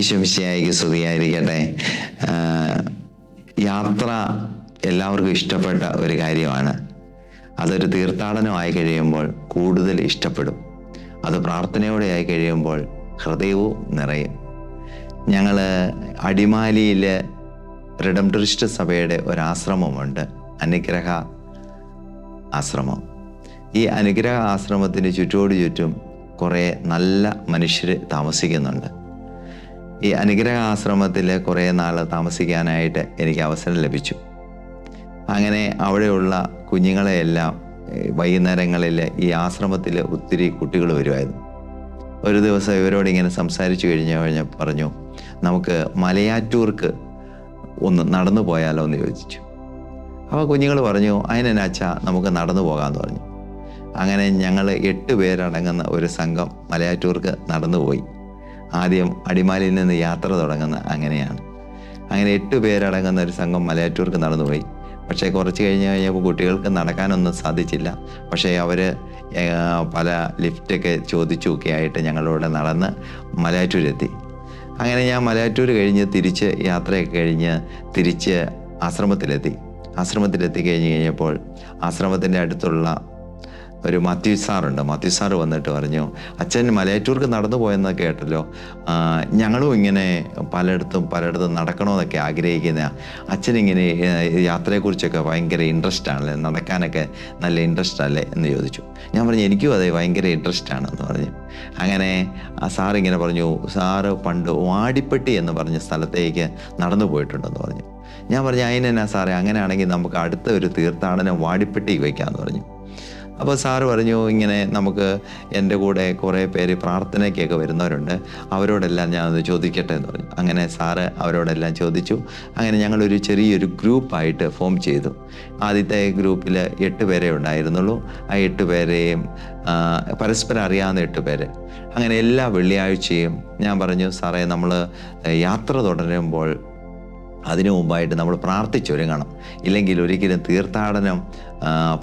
ഈശോമിശിഹായ്ക്ക് സ്തുതിയായിരിക്കട്ടെ. യാത്ര എല്ലാവർക്കും ഇഷ്ടപ്പെട്ട ഒരു കാര്യമാണ്. അതൊരു തീർത്ഥാടനമായി കഴിയുമ്പോൾ കൂടുതൽ ഇഷ്ടപ്പെടും. അത് പ്രാർത്ഥനയോടെ ആയി കഴിയുമ്പോൾ ഹൃദയവും നിറയും. ഞങ്ങൾ അടിമാലിയിൽ റിഡംപ്റ്ററിസ്റ്റ് സഭയുടെ ഒരാശ്രമമുണ്ട്, അനുഗ്രഹ ആശ്രമം. ഈ അനുഗ്രഹ ആശ്രമത്തിന് ചുറ്റും കുറേ നല്ല മനുഷ്യർ താമസിക്കുന്നുണ്ട്. ഈ അനുഗ്രഹ ആശ്രമത്തിൽ കുറേ നാൾ താമസിക്കാനായിട്ട് എനിക്ക് അവസരം ലഭിച്ചു. അങ്ങനെ അവിടെയുള്ള കുഞ്ഞുങ്ങളെയെല്ലാം വൈകുന്നേരങ്ങളിൽ ഈ ആശ്രമത്തിൽ ഒത്തിരി കുട്ടികൾ വരുമായിരുന്നു. ഒരു ദിവസം ഇവരോട് ഇങ്ങനെ സംസാരിച്ചു കഴിഞ്ഞ് പറഞ്ഞു, നമുക്ക് മലയാറ്റൂർക്ക് ഒന്ന് നടന്നു പോയാലോ എന്ന് ചോദിച്ചു. അപ്പോൾ കുഞ്ഞുങ്ങൾ പറഞ്ഞു, അതിനെന്നാച്ചാ നമുക്ക് നടന്നു പോകാമെന്ന് പറഞ്ഞു. അങ്ങനെ ഞങ്ങൾ 8 പേരടങ്ങുന്ന ഒരു സംഘം മലയാറ്റൂർക്ക് നടന്നുപോയി. ആദ്യം അടിമാലിയിൽ നിന്ന് യാത്ര തുടങ്ങുന്ന അങ്ങനെയാണ്. അങ്ങനെ 8 പേരടങ്ങുന്ന ഒരു സംഘം മലയാറ്റൂർക്ക് നടന്നുപോയി. പക്ഷേ കുറച്ച് കഴിഞ്ഞപ്പോൾ കുട്ടികൾക്ക് നടക്കാനൊന്നും സാധിച്ചില്ല. പക്ഷേ അവർ പല ലിഫ്റ്റൊക്കെ ചോദിച്ചൊക്കെ ആയിട്ട് ഞങ്ങളോട് നടന്ന് മലയാറ്റൂരെത്തി. അങ്ങനെ ഞാൻ മലയാറ്റൂർ കഴിഞ്ഞ് തിരിച്ച് യാത്രയൊക്കെ കഴിഞ്ഞ് തിരിച്ച് ആശ്രമത്തിലെത്തി കഴിഞ്ഞപ്പോൾ ആശ്രമത്തിൻ്റെ അടുത്തുള്ള ഒരു മാത്യു സാറുണ്ട്. മാത്യു സാറ് വന്നിട്ട് പറഞ്ഞു, അച്ഛൻ മലയാറ്റൂർക്ക് നടന്നു പോയെന്ന് കേട്ടല്ലോ, ഞങ്ങളും ഇങ്ങനെ പലയിടത്തും നടക്കണമെന്നൊക്കെ ആഗ്രഹിക്കുന്ന, അച്ഛനിങ്ങനെ യാത്രയെക്കുറിച്ചൊക്കെ ഭയങ്കര ഇൻട്രസ്റ്റ് ആണല്ലേ, നടക്കാനൊക്കെ നല്ല ഇൻട്രസ്റ്റ് അല്ലേ എന്ന് ചോദിച്ചു. ഞാൻ പറഞ്ഞു, എനിക്കും അതെ ഭയങ്കര ഇൻട്രസ്റ്റ് ആണെന്ന് പറഞ്ഞു. അങ്ങനെ ആ സാറിങ്ങനെ പറഞ്ഞു, സാറ് പണ്ട് വാടിപ്പെട്ടി എന്ന് പറഞ്ഞ സ്ഥലത്തേക്ക് നടന്നു പോയിട്ടുണ്ടെന്ന് പറഞ്ഞു. ഞാൻ പറഞ്ഞു, അതിനെന്നാ സാറേ, അങ്ങനെയാണെങ്കിൽ നമുക്ക് അടുത്ത ഒരു തീർത്ഥാടനം വാടിപ്പെട്ടിക്ക് വയ്ക്കാമെന്ന് പറഞ്ഞു. അപ്പോൾ സാറ് പറഞ്ഞു, ഇങ്ങനെ നമുക്ക് എൻ്റെ കൂടെ കുറേ പേര് പ്രാർത്ഥനയ്ക്കൊക്കെ വരുന്നവരുണ്ട്, അവരോടെല്ലാം ഞാനത് ചോദിക്കട്ടെ എന്ന് പറഞ്ഞു. അങ്ങനെ സാറ് അവരോടെല്ലാം ചോദിച്ചു. അങ്ങനെ ഞങ്ങളൊരു ചെറിയൊരു ഗ്രൂപ്പായിട്ട് ഫോം ചെയ്തു. ആദ്യത്തെ ഗ്രൂപ്പിൽ 8 പേരെ ഉണ്ടായിരുന്നുള്ളൂ. ആ 8 പേരെയും പരസ്പരം അറിയാവുന്ന 8 പേര്. അങ്ങനെ എല്ലാ വെള്ളിയാഴ്ചയും ഞാൻ പറഞ്ഞു, സാറേ, നമ്മൾ യാത്ര തുടരുമ്പോൾ അതിനു മുമ്പായിട്ട് നമ്മൾ പ്രാർത്ഥിച്ചൊരുങ്ങണം, ഇല്ലെങ്കിൽ ഒരിക്കലും തീർത്ഥാടനം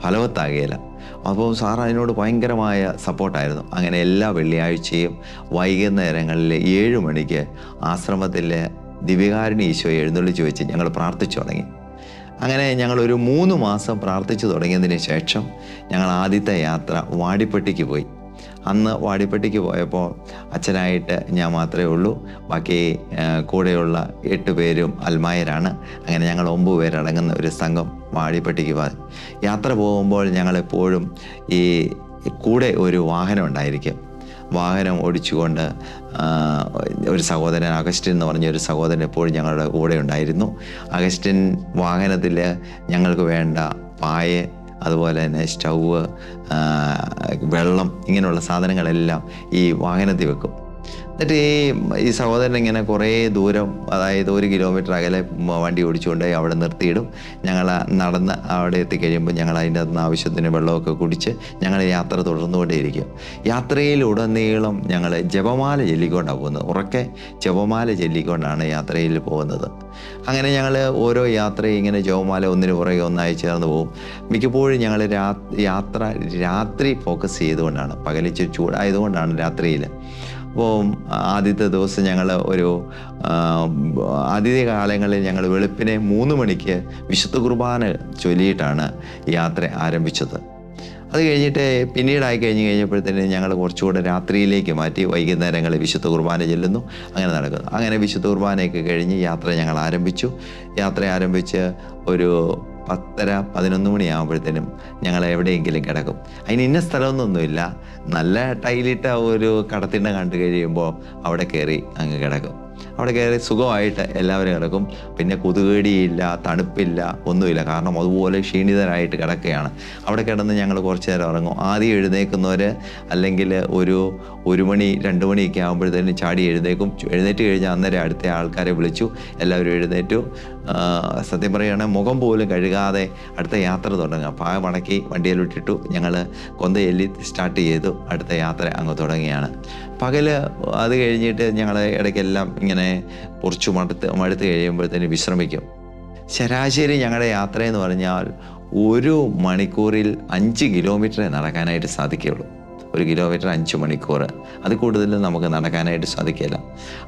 ഫലവത്താകുകയില്ല. അപ്പോൾ സാർ അതിനോട് ഭയങ്കരമായ സപ്പോർട്ടായിരുന്നു. അങ്ങനെ എല്ലാ വെള്ളിയാഴ്ചയും വൈകുന്നേരങ്ങളിൽ 7 മണിക്ക് ആശ്രമത്തിലെ ദിവ്യകാരുണ്യ ഈശോയെ എഴുന്നള്ളിച്ച് വെച്ച് ഞങ്ങൾ പ്രാർത്ഥിച്ചു തുടങ്ങി. അങ്ങനെ ഞങ്ങളൊരു 3 മാസം പ്രാർത്ഥിച്ചു തുടങ്ങിയതിന് ശേഷം ഞങ്ങൾ ആദ്യത്തെ യാത്ര വാടിപ്പെട്ടിക്ക് പോയി. അന്ന് വാടിപ്പെട്ടിക്ക് പോയപ്പോൾ അച്ഛനായിട്ട് ഞാൻ മാത്രമേ ഉള്ളൂ. ബാക്കി കൂടെയുള്ള 8 പേരും അൽമായരാണ്. അങ്ങനെ ഞങ്ങൾ 9 പേരടങ്ങുന്ന ഒരു സംഘം വാടിപ്പെട്ടിക്ക് പോയി. യാത്ര പോകുമ്പോൾ ഞങ്ങളെപ്പോഴും ഈ കൂടെ ഒരു വാഹനം ഉണ്ടായിരിക്കും. വാഹനം ഓടിച്ചുകൊണ്ട് ഒരു സഹോദരൻ, അഗസ്റ്റിൻ എന്ന് പറഞ്ഞ ഒരു സഹോദരൻ എപ്പോഴും ഞങ്ങളുടെ കൂടെ ഉണ്ടായിരുന്നു. അഗസ്റ്റിൻ വാഹനത്തിൽ ഞങ്ങൾക്ക് വേണ്ട പായ, അതുപോലെ തന്നെ സ്റ്റൗവ്, വെള്ളം, ഇങ്ങനെയുള്ള സാധനങ്ങളെല്ലാം ഈ വാഹനത്തിൽ വെക്കും. എന്നിട്ട് ഈ സഹോദരൻ ഇങ്ങനെ കുറേ ദൂരം, അതായത് 1 കിലോമീറ്റർ അകലെ വണ്ടി ഓടിച്ചുകൊണ്ട് അവിടെ നിർത്തിയിടും. ഞങ്ങൾ നടന്ന് അവിടെ എത്തിക്കഴിയുമ്പോൾ ഞങ്ങൾ അതിൻ്റെ അകത്ത് ആവശ്യത്തിന് വെള്ളമൊക്കെ കുടിച്ച് ഞങ്ങൾ യാത്ര തുടർന്നുകൊണ്ടേയിരിക്കും. യാത്രയിലുടനീളം ഞങ്ങൾ ജപമാല ചൊല്ലിക്കൊണ്ടാണ് പോകുന്നത്. ഉറക്കെ ജപമാല ചൊല്ലിക്കൊണ്ടാണ് യാത്രയിൽ പോകുന്നത്. അങ്ങനെ ഞങ്ങൾ ഓരോ യാത്രയും ഇങ്ങനെ ജപമാല ഒന്നിന് പുറകെ ഒന്നായി ചേർന്ന് പോകും. മിക്കപ്പോഴും ഞങ്ങൾ രാത്രി ഫോക്കസ് ചെയ്തുകൊണ്ടാണ്, പകലിച്ച് ചൂടായതുകൊണ്ടാണ് രാത്രിയിൽ. അപ്പോൾ ആദ്യത്തെ ദിവസം ഞങ്ങൾ ആദ്യ കാലങ്ങളിൽ ഞങ്ങൾ വെളുപ്പിനെ 3 മണിക്ക് വിശുദ്ധ കുർബാന ചൊല്ലിയിട്ടാണ് യാത്ര ആരംഭിച്ചത്. അത് കഴിഞ്ഞിട്ട് പിന്നീടായി കഴിഞ്ഞപ്പോഴത്തേന് ഞങ്ങൾ കുറച്ചുകൂടെ രാത്രിയിലേക്ക് മാറ്റി. വൈകുന്നേരങ്ങളിൽ വിശുദ്ധ കുർബാന ചെല്ലുന്നു, അങ്ങനെ നടക്കുന്നു. അങ്ങനെ വിശുദ്ധ കുർബാനയൊക്കെ കഴിഞ്ഞ് യാത്ര ഞങ്ങൾ ആരംഭിച്ചു. യാത്ര ആരംഭിച്ച് ഒരു 10:30-11 മണിയാകുമ്പോഴത്തേനും ഞങ്ങൾ എവിടെയെങ്കിലും കിടക്കും. അതിന് ഇന്ന സ്ഥലമൊന്നുമില്ല, നല്ല ടൈലിട്ട ഒരു കടത്തിണ്ണ കണ്ടു കഴിയുമ്പോൾ അവിടെ കയറി അങ്ങ് കിടക്കും. അവിടെ കയറി സുഖമായിട്ട് എല്ലാവരും കിടക്കും. പിന്നെ കൊതുകടിയില്ല, തണുപ്പില്ല, ഒന്നുമില്ല. കാരണം അതുപോലെ ക്ഷീണിതരായിട്ട് കിടക്കുകയാണ്. അവിടെ കിടന്ന് ഞങ്ങൾ കുറച്ച് നേരം ഉറങ്ങും. ആദ്യം എഴുന്നേൽക്കുന്നവർ അല്ലെങ്കിൽ ഒരു 1 മണി 2 മണിയൊക്കെ ആകുമ്പോഴത്തേനും ചാടി എഴുന്നേറ്റ് കഴിഞ്ഞാൽ അന്നേരം അടുത്ത ആൾക്കാരെ വിളിച്ചു. എല്ലാവരും എഴുന്നേറ്റു. സത്യം പറയുകയാണെങ്കിൽ മുഖം പോലും കഴുകാതെ അടുത്ത യാത്ര തുടങ്ങുക. പായ മടക്കി വണ്ടിയിലിട്ടിട്ടു. ഞങ്ങൾ കൊന്ത ചൊല്ലി സ്റ്റാർട്ട് ചെയ്തു. അടുത്ത യാത്ര അങ്ങ് തുടങ്ങിയാണ്. പകല് അത് കഴിഞ്ഞിട്ട് ഞങ്ങൾ ഇടയ്ക്കെല്ലാം ഇങ്ങനെ കുറച്ച് മടുത്ത് കഴിയുമ്പോഴത്തേന് വിശ്രമിക്കും. ശരാശരി ഞങ്ങളുടെ യാത്രയെന്ന് പറഞ്ഞാൽ 1 മണിക്കൂറിൽ 5 കിലോമീറ്ററേ നടക്കാനായിട്ട് സാധിക്കുകയുള്ളൂ. 1 കിലോമീറ്റർ 5 മണിക്കൂർ. അത് കൂടുതൽ നമുക്ക് നടക്കാനായിട്ട് സാധിക്കില്ല.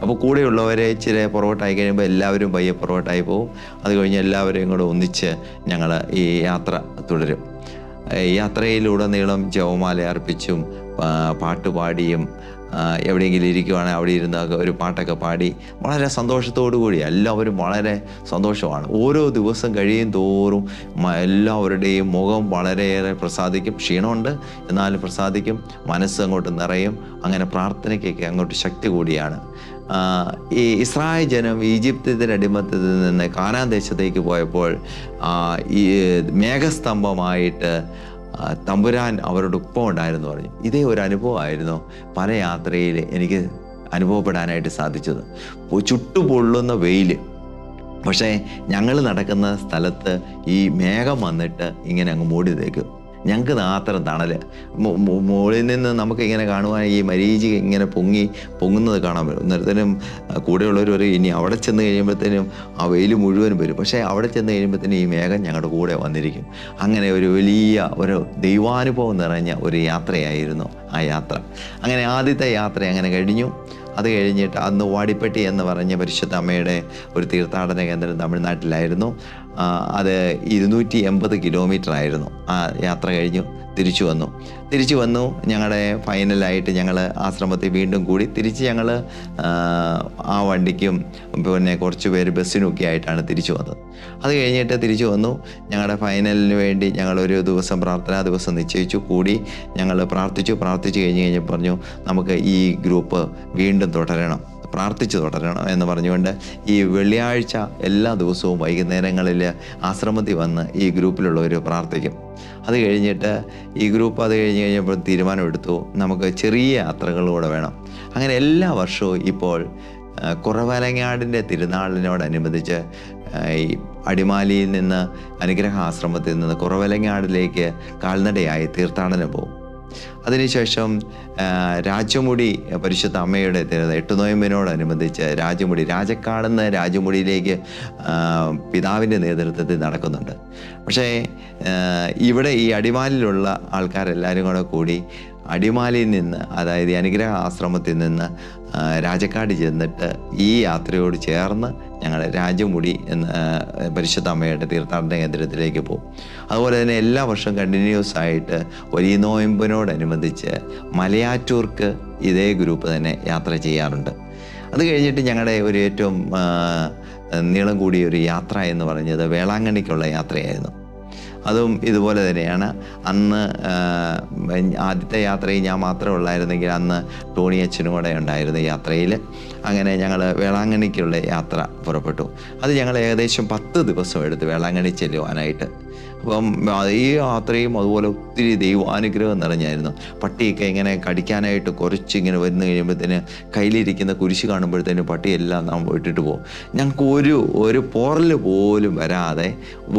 അപ്പോൾ കൂടെയുള്ളവരെ ഇച്ചിരി പുറകോട്ടായി കഴിയുമ്പോൾ എല്ലാവരും പയ്യെ പുറകോട്ടായി പോകും. അത് കഴിഞ്ഞ് എല്ലാവരെയും കൂടെ ഒന്നിച്ച് ഞങ്ങൾ ഈ യാത്ര തുടരും. യാത്രയിലുടനീളം ജപമാല അർപ്പിച്ചും പാട്ടുപാടിയും എവിടെയെങ്കിലും ഇരിക്കുവാണെങ്കിൽ അവിടെ ഇരുന്ന് ഒരു പാട്ടൊക്കെ പാടി വളരെ സന്തോഷത്തോടു കൂടി എല്ലാവരും വളരെ സന്തോഷമാണ്. ഓരോ ദിവസം കഴിയും തോറും എല്ലാവരുടെയും മുഖം വളരെയേറെ പ്രസാദിക്കും. ക്ഷീണമുണ്ട്, എന്നാലും പ്രസാദിക്കും. മനസ്സ് അങ്ങോട്ട് നിറയും. അങ്ങനെ പ്രാർത്ഥനയ്ക്കൊക്കെ അങ്ങോട്ട് ശക്തി കൂടിയാണ്. ഈ ഇസ്രായേൽ ജനം ഈജിപ്തിൻ്റെ അടിമത്തത്തിൽ നിന്ന് കാനാൻ ദേശത്തേക്ക് പോയപ്പോൾ ഈ മേഘസ്തംഭമായിട്ട് തമ്പുരാൻ അവരുടെ ഒപ്പം ഉണ്ടായിരുന്നു പറഞ്ഞു. ഇതേ ഒരു അനുഭവമായിരുന്നു പല യാത്രയിൽ എനിക്ക് അനുഭവപ്പെടാനായിട്ട് സാധിച്ചത്. ചുട്ടുപൊള്ളുന്ന വെയിൽ, പക്ഷേ ഞങ്ങൾ നടക്കുന്ന സ്ഥലത്ത് ഈ മേഘം വന്നിട്ട് ഇങ്ങനെ അങ്ങ് മൂടി തേക്കും. ഞങ്ങൾക്ക് മാത്രം തണൽ. മുകളിൽ നിന്ന് നമുക്കിങ്ങനെ കാണുവാൻ ഈ മരീചിക ഇങ്ങനെ പൊങ്ങുന്നത് കാണാൻ പറ്റും. അന്നേരത്തേനും കൂടെയുള്ളവർ പറയും ഇനി അവിടെ ചെന്ന് കഴിയുമ്പോഴത്തേനും ആ വെയിൽ മുഴുവനും വരും. പക്ഷേ അവിടെ ചെന്ന് കഴിയുമ്പോഴത്തേനും ഈ മേഘം ഞങ്ങളുടെ കൂടെ വന്നിരിക്കും. അങ്ങനെ ഒരു വലിയ ഒരു ദൈവാനുഭവം നിറഞ്ഞ ഒരു യാത്രയായിരുന്നു ആ യാത്ര. അങ്ങനെ ആദ്യത്തെ യാത്ര അങ്ങനെ കഴിഞ്ഞു. അത് കഴിഞ്ഞിട്ട് അന്ന് വാടിപ്പെട്ടി എന്ന് പറഞ്ഞ പരിശുദ്ധ അമ്മയുടെ ഒരു തീർത്ഥാടന കേന്ദ്രം തമിഴ്നാട്ടിലായിരുന്നു. അത് 280 കിലോമീറ്റർ ആയിരുന്നു. ആ യാത്ര കഴിഞ്ഞു തിരിച്ചു വന്നു. ഞങ്ങളുടെ ഫൈനലായിട്ട് ഞങ്ങൾ ആശ്രമത്തിൽ വീണ്ടും കൂടി തിരിച്ച് ഞങ്ങൾ ആ വണ്ടിക്കും പിന്നെ കുറച്ച് പേര് ബസ്സിനൊക്കെ ആയിട്ടാണ് തിരിച്ചു വന്നത്. അത് കഴിഞ്ഞിട്ട് തിരിച്ചു വന്നു. ഞങ്ങളുടെ ഫൈനലിന് വേണ്ടി ഞങ്ങളൊരു ദിവസം പ്രാർത്ഥനാ ദിവസം നിശ്ചയിച്ചു. കൂടി ഞങ്ങൾ പ്രാർത്ഥിച്ചു കഴിഞ്ഞ് പറഞ്ഞു നമുക്ക് ഈ ഗ്രൂപ്പ് വീണ്ടും പ്രാർത്ഥിച്ചു തുടരണം എന്ന് പറഞ്ഞുകൊണ്ട് ഈ വെള്ളിയാഴ്ച എല്ലാ ദിവസവും വൈകുന്നേരങ്ങളിൽ ആശ്രമത്തിൽ വന്ന് ഈ ഗ്രൂപ്പിലുള്ളവർ പ്രാർത്ഥിക്കും. അത് കഴിഞ്ഞിട്ട് ഈ ഗ്രൂപ്പ് അത് കഴിഞ്ഞപ്പോൾ തീരുമാനമെടുത്തു നമുക്ക് ചെറിയ യാത്രകളൂടെ വേണം. അങ്ങനെ എല്ലാ വർഷവും ഇപ്പോൾ കുറവലങ്ങാടിൻ്റെ തിരുനാളിനോടനുബന്ധിച്ച് ഈ അടിമാലിയിൽ നിന്ന് അനുഗ്രഹ ആശ്രമത്തിൽ നിന്ന് കുറവലങ്ങാടിലേക്ക് കാൽനടയായി തീർത്ഥാടനം പോകും. അതിനുശേഷം രാജമുടി പരിശുദ്ധ അമ്മയുടെ 8 നോയമ്പിനോടനുബന്ധിച്ച് രാജക്കാടെന്ന് രാജമുടിയിലേക്ക് പിതാവിൻ്റെ നേതൃത്വത്തിൽ നടക്കുന്നുണ്ട്. പക്ഷേ ഇവിടെ ഈ അടിമാലിലുള്ള ആൾക്കാരെല്ലാവരും കൂടി അടിമാലിയിൽ നിന്ന്, അതായത് അനുഗ്രഹ ആശ്രമത്തിൽ നിന്ന് രാജക്കാട് ചെന്നിട്ട് ഈ യാത്രയോട് ചേർന്ന് ഞങ്ങൾ രാജമുടി എന്ന പരിശുദ്ധ അമ്മയുടെ തീർത്ഥാടന കേന്ദ്രത്തിലേക്ക് പോകും. അതുപോലെ തന്നെ എല്ലാ വർഷവും കണ്ടിന്യൂസ് ആയിട്ട് വലിയ നോയമ്പിനോടനുബന്ധിച്ച് മലയാറ്റൂർക്ക് ഇതേ ഗ്രൂപ്പ് തന്നെ യാത്ര ചെയ്യാറുണ്ട്. അത് കഴിഞ്ഞിട്ട് ഞങ്ങളുടെ ഒരു ഏറ്റവും നീളം കൂടിയ ഒരു യാത്ര എന്ന് പറഞ്ഞത് വേളാങ്കണ്ണിക്കുള്ള യാത്രയായിരുന്നു. അതും ഇതുപോലെ തന്നെയാണ്. അന്ന് ആദ്യത്തെ യാത്രയിൽ ഞാൻ മാത്രമേ ഉള്ളായിരുന്നെങ്കിൽ അന്ന് ടോണി അച്ഛനും കൂടെ ഉണ്ടായിരുന്നു യാത്രയിൽ. അങ്ങനെ ഞങ്ങൾ വേളാങ്കണ്ണിക്കുള്ള യാത്ര പുറപ്പെട്ടു. അത് ഞങ്ങൾ ഏകദേശം 10 ദിവസം എടുത്ത് വേളാങ്കണ്ണി ചെല്ലുവാനായിട്ട്. അപ്പം ഈ യാത്രയും അതുപോലെ ഒത്തിരി ദൈവാനുഗ്രഹം നിറഞ്ഞായിരുന്നു. പട്ടിയൊക്കെ ഇങ്ങനെ കടിക്കാനായിട്ട് കുറച്ചിങ്ങനെ വന്നു കഴിയുമ്പോഴത്തേന് കയ്യിലിരിക്കുന്ന കുരിശ് കാണുമ്പോഴത്തേനും പട്ടിയെല്ലാം നാം ഇട്ടിട്ട് പോകും. ഞങ്ങൾക്ക് ഒരു പോറൽ പോലും വരാതെ,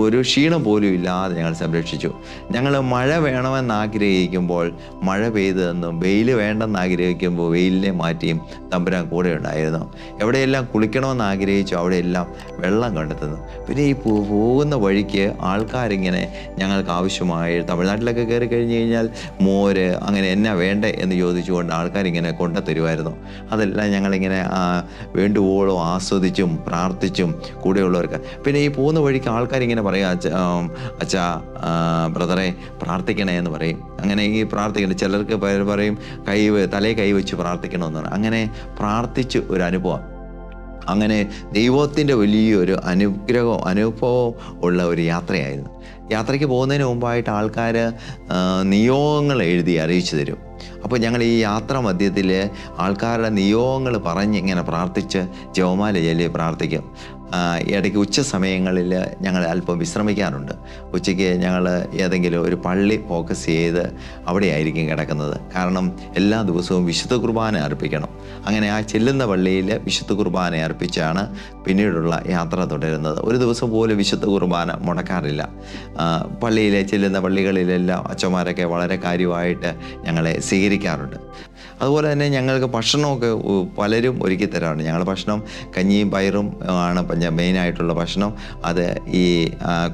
ഒരു ക്ഷീണം പോലും ഇല്ലാതെ ഞങ്ങൾ സംരക്ഷിച്ചു. ഞങ്ങൾ മഴ വേണമെന്ന് ആഗ്രഹിക്കുമ്പോൾ മഴ പെയ്തതെന്നും വെയിൽ വേണ്ടെന്ന് ആഗ്രഹിക്കുമ്പോൾ വെയിലിനെ മാറ്റിയും തമ്പുരാൻ കൂടെ ഉണ്ടായിരുന്നു. എവിടെയെല്ലാം കുളിക്കണമെന്ന് ആഗ്രഹിച്ചു അവിടെയെല്ലാം വെള്ളം കണ്ടെത്തുന്നു. പിന്നെ ഈ പോകുന്ന വഴിക്ക് ആൾക്കാരിങ്ങനെ ഞങ്ങൾക്ക് ആവശ്യമായ തമിഴ്നാട്ടിലൊക്കെ കയറി കഴിഞ്ഞ് കഴിഞ്ഞാൽ മോര് അങ്ങനെ എന്നാ വേണ്ടേ എന്ന് ചോദിച്ചുകൊണ്ട് ആൾക്കാരിങ്ങനെ കൊണ്ടുതരുമായിരുന്നു. അതെല്ലാം ഞങ്ങളിങ്ങനെ വേണ്ടുവോളം ആസ്വദിച്ചും പ്രാർത്ഥിച്ചും കൂടെയുള്ളവർക്ക്. പിന്നെ ഈ പോകുന്ന വഴിക്ക് ആൾക്കാരിങ്ങനെ പറയും അച്ഛാ ബ്രദറെ പ്രാർത്ഥിക്കണേ എന്ന് പറയും. അങ്ങനെ ഈ പ്രാർത്ഥിക്കണം. ചിലർക്ക് പറയും തലയിൽ കൈവച്ച് പ്രാർത്ഥിക്കണമെന്ന് പറയും. അങ്ങനെ പ്രാർത്ഥിച്ച് ഒരു അനുഭവം. അങ്ങനെ ദൈവത്തിൻ്റെ വലിയൊരു അനുഭവം ഉള്ള ഒരു യാത്രയായിരുന്നു. യാത്രയ്ക്ക് പോകുന്നതിന് മുമ്പായിട്ട് ആൾക്കാർ നിയോഗങ്ങൾ എഴുതി അറിയിച്ചു തരും. അപ്പോൾ ഞങ്ങൾ ഈ യാത്രാ മധ്യത്തിൽ ആൾക്കാരുടെ നിയോഗങ്ങൾ പറഞ്ഞ് ഇങ്ങനെ പ്രാർത്ഥിച്ച് ജപമാല ചൊല്ലി പ്രാർത്ഥിക്കും. ഇടയ്ക്ക് ഉച്ച സമയങ്ങളിൽ ഞങ്ങൾ അല്പം വിശ്രമിക്കാറുണ്ട്. ഉച്ചയ്ക്ക് ഞങ്ങൾ ഏതെങ്കിലും ഒരു പള്ളി ഫോക്കസ് ചെയ്ത് അവിടെയായിരിക്കും കിടക്കുന്നത്. കാരണം എല്ലാ ദിവസവും വിശുദ്ധ കുർബാന അർപ്പിക്കണം. അങ്ങനെ ആ ചെല്ലുന്ന പള്ളിയിൽ വിശുദ്ധ കുർബാന അർപ്പിച്ചാണ് പിന്നീടുള്ള യാത്ര തുടരുന്നത്. ഒരു ദിവസം പോലും വിശുദ്ധ കുർബാന മുടക്കാറില്ല. പള്ളിയിലെ ചെല്ലുന്ന പള്ളികളിലെല്ലാം അച്ഛന്മാരൊക്കെ വളരെ കാര്യമായിട്ട് ഞങ്ങളെ സ്വീകരിക്കാറുണ്ട്. അതുപോലെ തന്നെ ഞങ്ങൾക്ക് ഭക്ഷണമൊക്കെ പലരും ഒരുക്കി തരാറുണ്ട്. ഞങ്ങൾ ഭക്ഷണം കഞ്ഞിയും പയറും ആണ് മെയിനായിട്ടുള്ള ഭക്ഷണം. അത് ഈ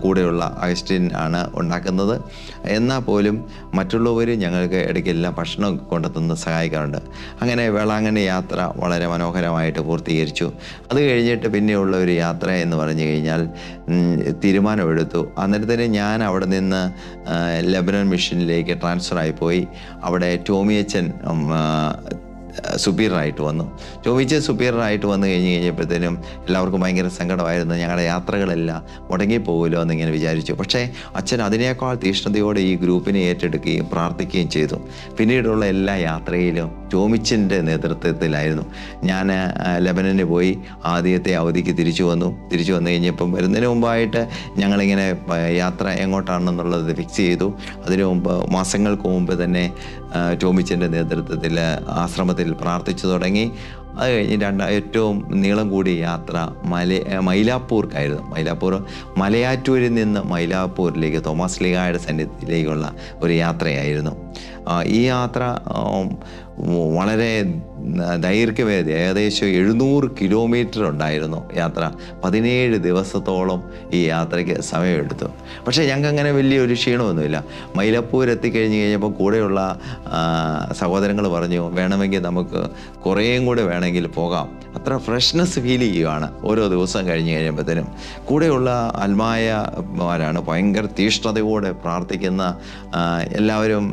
കൂടെയുള്ള അഗസ്റ്റിൻ ആണ് ഉണ്ടാക്കുന്നത്. എന്നാൽ പോലും മറ്റുള്ളവർ ഞങ്ങൾക്ക് ഇടയ്ക്കെല്ലാം ഭക്ഷണം കൊണ്ടുതന്ന് സഹായിക്കാറുണ്ട്. അങ്ങനെ വേളാങ്കണ്ണി യാത്ര വളരെ മനോഹരമായിട്ട് പൂർത്തീകരിച്ചു. അത് കഴിഞ്ഞിട്ട് പിന്നെയുള്ള ഒരു യാത്ര എന്ന് പറഞ്ഞു കഴിഞ്ഞാൽ തീരുമാനമെടുത്തു. അന്നേരത്തിന് ഞാൻ അവിടെ നിന്ന് ലെബനൻ മിഷനിലേക്ക് ട്രാൻസ്ഫറായി പോയി. അവിടെ ടോമിയച്ചൻ സുപ്പീരിയറായിട്ട് വന്നു. ടോമിച്ചൻ സുപ്പീരിയറായിട്ട് വന്നു കഴിഞ്ഞപ്പോഴത്തേനും എല്ലാവർക്കും ഭയങ്കര സങ്കടമായിരുന്നു. ഞങ്ങളുടെ യാത്രകളെല്ലാം മുടങ്ങിപ്പോകുമല്ലോ എന്നിങ്ങനെ വിചാരിച്ചു. പക്ഷേ അച്ഛൻ അതിനേക്കാൾ തീഷ്ണതയോടെ ഈ ഗ്രൂപ്പിനെ ഏറ്റെടുക്കുകയും പ്രാർത്ഥിക്കുകയും ചെയ്തു. പിന്നീടുള്ള എല്ലാ യാത്രയിലും ടോമിച്ചൻ്റെ നേതൃത്വത്തിലായിരുന്നു. ഞാൻ ലെബനന് പോയി. ആദ്യത്തെ അവധിക്ക് തിരിച്ചു വന്നു കഴിഞ്ഞപ്പം വരുന്നതിന് മുമ്പായിട്ട് ഞങ്ങളിങ്ങനെ യാത്ര എങ്ങോട്ടാണെന്നുള്ളത് ഫിക്സ് ചെയ്തു. അതിനു മുമ്പ് മാസങ്ങൾക്ക് മുമ്പ് തന്നെ ടോമിച്ചൻ്റെ നേതൃത്വത്തിൽ ആശ്രമത്തിൽ പ്രാർത്ഥിച്ചു തുടങ്ങി. അത് കഴിഞ്ഞ് ഏറ്റവും നീളം കൂടിയ യാത്ര മൈലാപ്പൂർക്കായിരുന്നു. മലയാറ്റൂരിൽ നിന്ന് മൈലാപ്പൂരിലേക്ക് തോമസ് ലീഗായുടെ സന്നിധിയിലേക്കുള്ള ഒരു യാത്രയായിരുന്നു. ഈ യാത്ര വളരെ ദൈർഘ്യമേറിയ ഏകദേശം 700 കിലോമീറ്റർ ഉണ്ടായിരുന്നു യാത്ര. 17 ദിവസത്തോളം ഈ യാത്രയ്ക്ക് സമയമെടുത്തു. പക്ഷേ ഞങ്ങൾക്ക് അങ്ങനെ വലിയൊരു ക്ഷീണമൊന്നുമില്ല. മൈലാപ്പൂർ എത്തിക്കഴിഞ്ഞ് കഴിഞ്ഞപ്പോൾ കൂടെയുള്ള സഹോദരങ്ങൾ പറഞ്ഞു, വേണമെങ്കിൽ നമുക്ക് കുറേയും കൂടെ വേണമെങ്കിൽ പോകാം. അത്ര ഫ്രഷ്നെസ് ഫീൽ ചെയ്യുകയാണ് ഓരോ ദിവസം കഴിഞ്ഞ് കഴിയുമ്പോഴത്തേനും. കൂടെയുള്ള അൽമായമാരാണ് ഭയങ്കര തീഷ്ണതയോടെ പ്രാർത്ഥിക്കുന്ന. എല്ലാവരും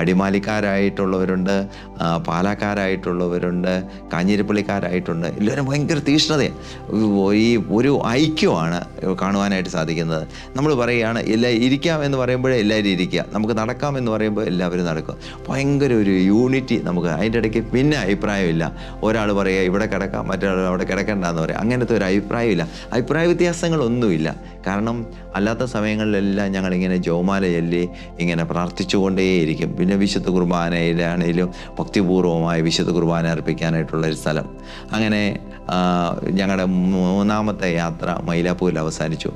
അടിമാലിക്കാരായിട്ടുള്ളവരുണ്ട്, പാലക്കാരായിട്ടുള്ളവരുണ്ട്, കാഞ്ഞിരപ്പള്ളിക്കാരായിട്ടുണ്ട്. എല്ലാവരും ഭയങ്കര തീഷ്ണതയാണ്. ഈ ഒരു ഐക്യമാണ് കാണുവാനായിട്ട് സാധിക്കുന്നത്. നമ്മൾ പറയുകയാണ് ഇരിക്കാം എന്ന് പറയുമ്പോഴേ എല്ലാവരും ഇരിക്കുക, നമുക്ക് നടക്കാം എന്ന് പറയുമ്പോൾ എല്ലാവരും നടക്കുക. ഭയങ്കര ഒരു യൂണിറ്റി നമുക്ക്. അതിൻ്റെ ഇടയ്ക്ക് പിന്നെ അഭിപ്രായമില്ല. ഒരാൾ പറയുക ഇവിടെ കിടക്കാം, മറ്റൊരാൾ അവിടെ കിടക്കണ്ടെന്ന് പറയാം. അങ്ങനത്തെ ഒരു അഭിപ്രായമില്ല. അഭിപ്രായ വ്യത്യാസങ്ങളൊന്നുമില്ല. കാരണം അല്ലാത്ത സമയങ്ങളിലെല്ലാം ഞങ്ങളിങ്ങനെ ജപമാല ചൊല്ലി ഇങ്ങനെ പ്രാർത്ഥിച്ചുകൊണ്ടേയിരിക്കും. പിന്നെ വിശുദ്ധ കുർബാനയിലാണെങ്കിലും ഭക്തിപൂർവ്വമായി വിശുദ്ധ കുർബാന അർപ്പിക്കാനായിട്ടുള്ളൊരു സ്ഥലം. അങ്ങനെ ഞങ്ങളുടെ 3ാമത്തെ യാത്ര മൈലാപ്പൂരിൽ അവസാനിച്ചു.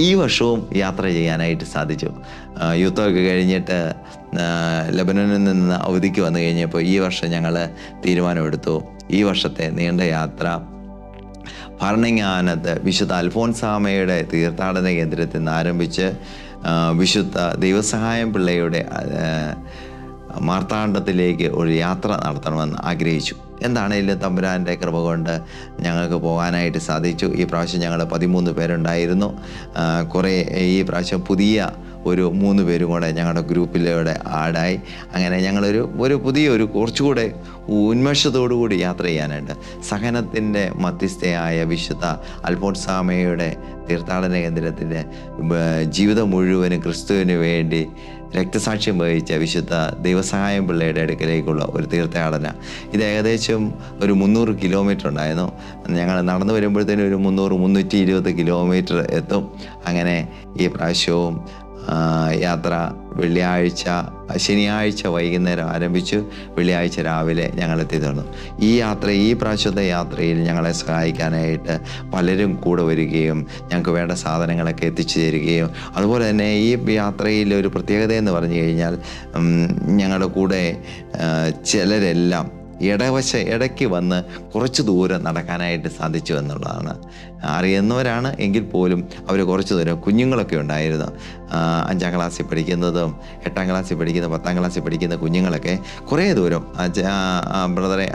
ഈ വർഷവും യാത്ര ചെയ്യാനായിട്ട് സാധിച്ചു. യുദ്ധമൊക്കെ കഴിഞ്ഞിട്ട് ലെബനനിൽ നിന്ന് അവധിക്ക് വന്നു കഴിഞ്ഞപ്പോൾ ഈ വർഷം ഞങ്ങൾ തീരുമാനമെടുത്തു. ഈ വർഷത്തെ നീണ്ട യാത്ര ഭരണങ്ങാനത്ത് വിശുദ്ധ അൽഫോൻസാമയുടെ തീർത്ഥാടന കേന്ദ്രത്തിൽ നിന്ന് ആരംഭിച്ച് വിശുദ്ധ ദൈവസഹായം പിള്ളയുടെ മാർത്താണ്ഡത്തിലേക്ക് ഒരു യാത്ര നടത്തണമെന്ന് ആഗ്രഹിച്ചു. എന്താണെങ്കിലും തമ്പുരാൻ്റെ കൃപ കൊണ്ട് ഞങ്ങൾക്ക് പോകാനായിട്ട് സാധിച്ചു. ഈ പ്രാവശ്യം ഞങ്ങൾ 13 പേരുണ്ടായിരുന്നു. കുറേ ഈ പ്രാവശ്യം പുതിയ ഒരു 3 പേരും കൂടെ ഞങ്ങളുടെ ഗ്രൂപ്പിലൂടെ ആഡായി. അങ്ങനെ ഞങ്ങളൊരു പുതിയൊരു കുറച്ചുകൂടെ ഉന്മേഷത്തോടു കൂടി യാത്ര ചെയ്യാനായിട്ട് സഹനത്തിൻ്റെ മധ്യസ്ഥയായ വിശുദ്ധ അൽഫോൻസാമയുടെ തീർത്ഥാടന കേന്ദ്രത്തിൻ്റെ ജീവിതം മുഴുവനും ക്രിസ്തുവിന് വേണ്ടി രക്തസാക്ഷ്യം വഹിച്ച വിശുദ്ധ ദൈവസഹായം പിള്ളയുടെ അടുക്കലേക്കുള്ള ഒരു തീർത്ഥാടന. ഇത് ഏകദേശം ഒരു 300 കിലോമീറ്റർ ഉണ്ടായിരുന്നു. ഞങ്ങൾ നടന്നു വരുമ്പോഴത്തേനും ഒരു 300-320 കിലോമീറ്റർ എത്തും. അങ്ങനെ ഈ പ്രാവശ്യവും യാത്ര ശനിയാഴ്ച വൈകുന്നേരം ആരംഭിച്ചു. വെള്ളിയാഴ്ച രാവിലെ ഞങ്ങളെത്തി തീർന്നു. ഈ പ്രാവശ്യത്തെ യാത്രയിൽ ഞങ്ങളെ സഹായിക്കാനായിട്ട് പലരും കൂടെ വരികയും ഞങ്ങൾക്ക് വേണ്ട സാധനങ്ങളൊക്കെ എത്തിച്ചു തരികയും, അതുപോലെ തന്നെ ഈ യാത്രയിൽ ഒരു പ്രത്യേകത എന്ന് പറഞ്ഞു കഴിഞ്ഞാൽ ഞങ്ങളുടെ കൂടെ ചിലരെല്ലാം ഇടയ്ക്ക് വന്ന് കുറച്ച് ദൂരം നടക്കാനായിട്ട് സാധിച്ചു എന്നുള്ളതാണ്. അറിയുന്നവരാണ് എങ്കിൽ പോലും അവർ കുറച്ച് ദൂരം, കുഞ്ഞുങ്ങളൊക്കെ ഉണ്ടായിരുന്നു. 5ാം ക്ലാസ്സിൽ പഠിക്കുന്നതും 8ാം ക്ലാസ്സിൽ പഠിക്കുന്ന 10ാം ക്ലാസ്സിൽ പഠിക്കുന്ന കുഞ്ഞുങ്ങളൊക്കെ കുറേ ദൂരം ബ്രദറെ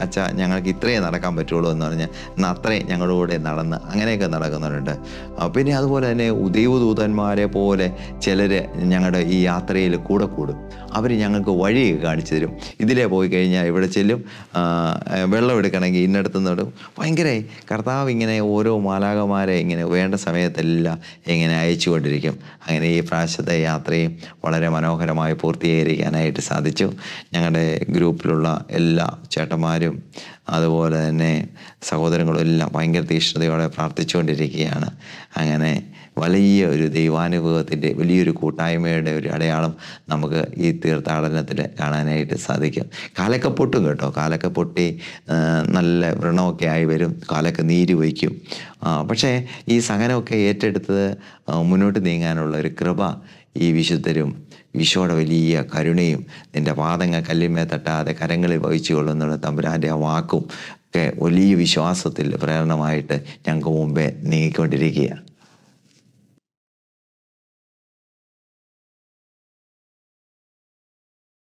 ഞങ്ങൾക്ക് ഇത്രയേ നടക്കാൻ പറ്റുള്ളൂ എന്ന് പറഞ്ഞ് എന്നാൽ അത്രയും ഞങ്ങളുടെ കൂടെ നടന്ന് അങ്ങനെയൊക്കെ നടക്കുന്നവരുണ്ട്. പിന്നെ അതുപോലെ തന്നെ ദൈവദൂതന്മാരെ പോലെ ചിലർ ഞങ്ങളുടെ ഈ യാത്രയിൽ കൂടെ കൂടും. അവർ ഞങ്ങൾക്ക് വഴി കാണിച്ചു തരും. ഇതിലേ പോയി കഴിഞ്ഞാൽ ഇവിടെ ചെല്ലും, വെള്ളം എടുക്കണമെങ്കിൽ ഇന്നടത്ത് നിന്നിടും. ഭയങ്കര കർത്താവ് ഇങ്ങനെ ഓരോ മാലാഖമാരെ ഇങ്ങനെ വേണ്ട സമയത്തെല്ലാം ഇങ്ങനെ അയച്ചു കൊണ്ടിരിക്കും. അങ്ങനെ ഈ പ്രാവശ്യത്തെ യാത്രയും വളരെ മനോഹരമായി പൂർത്തീകരിക്കാനായിട്ട് സാധിച്ചു. ഞങ്ങളുടെ ഗ്രൂപ്പിലുള്ള എല്ലാ ചേട്ടന്മാരും അതുപോലെ തന്നെ സഹോദരങ്ങളും എല്ലാം ഭയങ്കര തീഷ്ണതയോടെ പ്രാർത്ഥിച്ചുകൊണ്ടിരിക്കുകയാണ്. അങ്ങനെ വലിയ ഒരു ദൈവാനുഭവത്തിൻ്റെ വലിയൊരു കൂട്ടായ്മയുടെ ഒരു അടയാളം നമുക്ക് ഈ തീർത്ഥാടനത്തിൽ കാണാനായിട്ട് സാധിക്കും. കാലൊക്കെ പൊട്ടും കേട്ടോ, കാലൊക്കെ പൊട്ടി നല്ല വ്രണമൊക്കെ ആയി വരും, കാലൊക്കെ നീര് വയ്ക്കും. പക്ഷേ ഈ സഹനമൊക്കെ ഏറ്റെടുത്ത് മുന്നോട്ട് നീങ്ങാനുള്ള ഒരു കൃപ ഈ വിശുദ്ധരും ഈശോയുടെ വലിയ കരുണയും നിൻ്റെ പാദങ്ങൾ കല്ലിന്മേൽ തട്ടാതെ കരങ്ങളിൽ വഹിച്ചു കൊള്ളുന്നുള്ള തമ്പുരാൻ്റെ ആ വാക്കും ഒക്കെ വലിയ വിശ്വാസത്തിൽ പ്രേരണമായിട്ട് ഞങ്ങൾക്ക് മുമ്പേ നീങ്ങിക്കൊണ്ടിരിക്കുകയാണ്.